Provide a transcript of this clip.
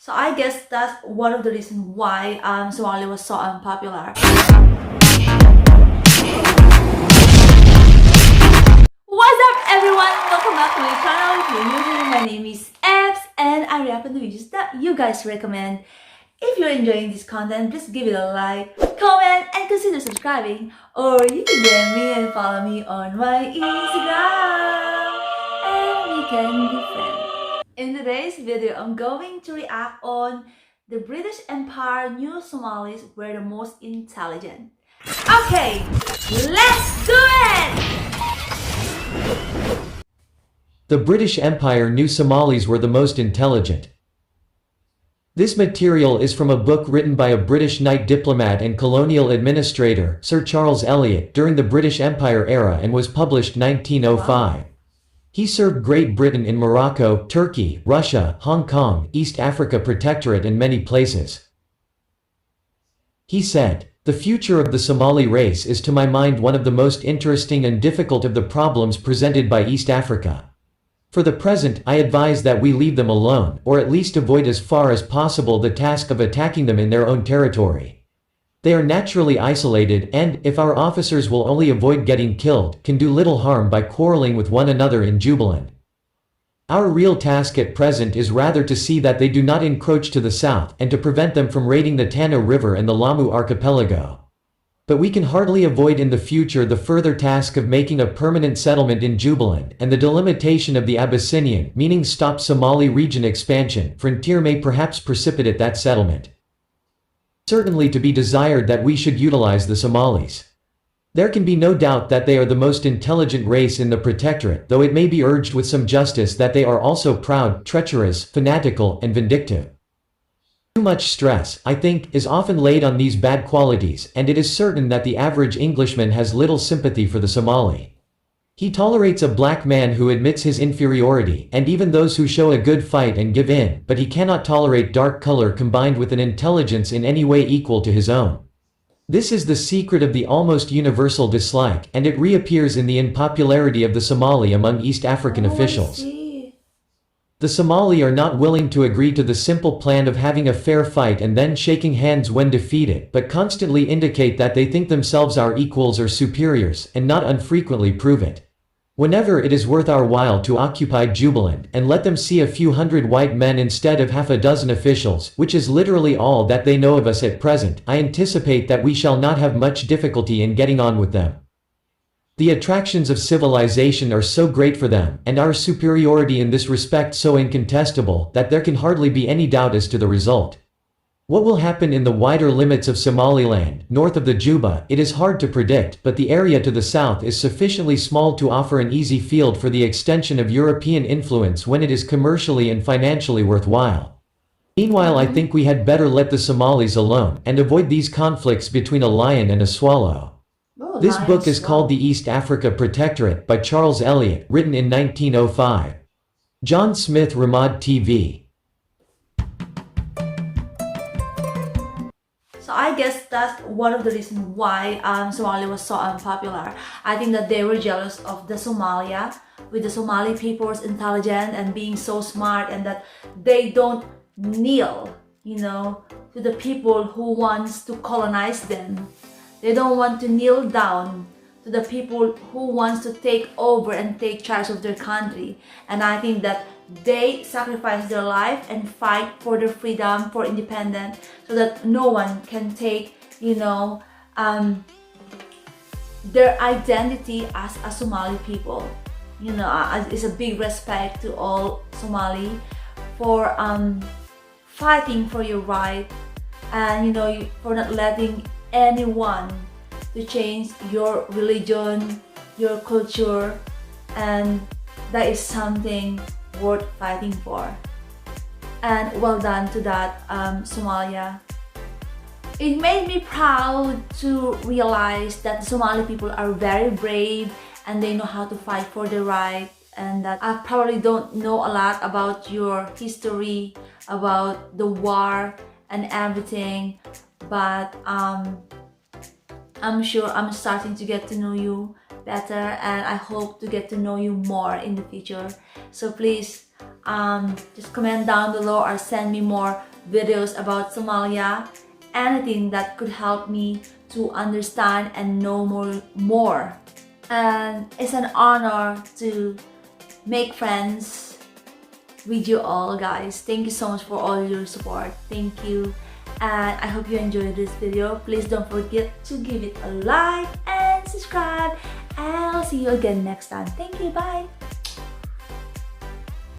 So I guess that's one of the reasons why Somali was so unpopular. What's up everyone? Welcome back to my channel. If you're new here, my name is Ebbs and I react to the videos that you guys recommend. If you're enjoying this content, please give it a like, comment, and consider subscribing. Or you can DM me and follow me on my Instagram. And we can be friends. In today's video, I'm going to react on the British Empire knew Somalis were the most intelligent. Okay, let's do it! The British Empire knew Somalis were the most intelligent. This material is from a book written by a British knight diplomat and colonial administrator, Sir Charles Eliot, during the British Empire era and was published 1905. Wow. He served Great Britain in Morocco, Turkey, Russia, Hong Kong, East Africa Protectorate and many places. He said, "The future of the Somali race is to my mind one of the most interesting and difficult of the problems presented by East Africa. For the present, I advise that we leave them alone, or at least avoid as far as possible the task of attacking them in their own territory. They are naturally isolated and, if our officers will only avoid getting killed, can do little harm by quarreling with one another in Jubaland. Our real task at present is rather to see that they do not encroach to the south and to prevent them from raiding the Tana River and the Lamu archipelago. But we can hardly avoid in the future the further task of making a permanent settlement in Jubaland, and the delimitation of the Abyssinian, meaning stop Somali region expansion, frontier may perhaps precipitate that settlement. Certainly to be desired that we should utilize the Somalis. There can be no doubt that they are the most intelligent race in the Protectorate, though it may be urged with some justice that they are also proud, treacherous, fanatical, and vindictive. Too much stress, I think, is often laid on these bad qualities, and it is certain that the average Englishman has little sympathy for the Somali. He tolerates a black man who admits his inferiority, and even those who show a good fight and give in, but he cannot tolerate dark color combined with an intelligence in any way equal to his own. This is the secret of the almost universal dislike, and it reappears in the unpopularity of the Somali among East African officials. The Somali are not willing to agree to the simple plan of having a fair fight and then shaking hands when defeated, but constantly indicate that they think themselves our equals or superiors, and not unfrequently prove it. Whenever it is worth our while to occupy Jubaland, and let them see a few hundred white men instead of half a dozen officials, which is literally all that they know of us at present, I anticipate that we shall not have much difficulty in getting on with them. The attractions of civilization are so great for them, and our superiority in this respect so incontestable, that there can hardly be any doubt as to the result. What will happen in the wider limits of Somaliland, north of the Juba, it is hard to predict, but the area to the south is sufficiently small to offer an easy field for the extension of European influence when it is commercially and financially worthwhile. Meanwhile, I think we had better let the Somalis alone, and avoid these conflicts between a lion and a swallow." This book is called The East Africa Protectorate by Charles Eliot, written in 1905. John Smith, Ramad TV. So I guess that's one of the reasons why Somali was so unpopular. I think that they were jealous of the Somalia, with the Somali people's intelligent and being so smart, and that they don't kneel, to the people who wants to colonize them. They don't want to kneel down to the people who wants to take over and take charge of their country. And I think that they sacrifice their life and fight for their freedom, for independence, so that no one can take, their identity as a Somali people. It's a big respect to all Somali for fighting for your right, and for not letting anyone to change your religion, your culture, and that is something worth fighting for. And well done to that, Somalia. It made me proud to realize that the Somali people are very brave and they know how to fight for their right, and that I probably don't know a lot about your history, about the war and everything, but I'm sure I'm starting to get to know you better, and I hope to get to know you more in the future. So please just comment down below or send me more videos about Somalia, anything that could help me to understand and know more. And it's an honor to make friends with you all, guys. Thank you so much for all your support. Thank you, and I hope you enjoyed this video. Please don't forget to give it a like and subscribe, and I'll see you again next time. Thank you. Bye.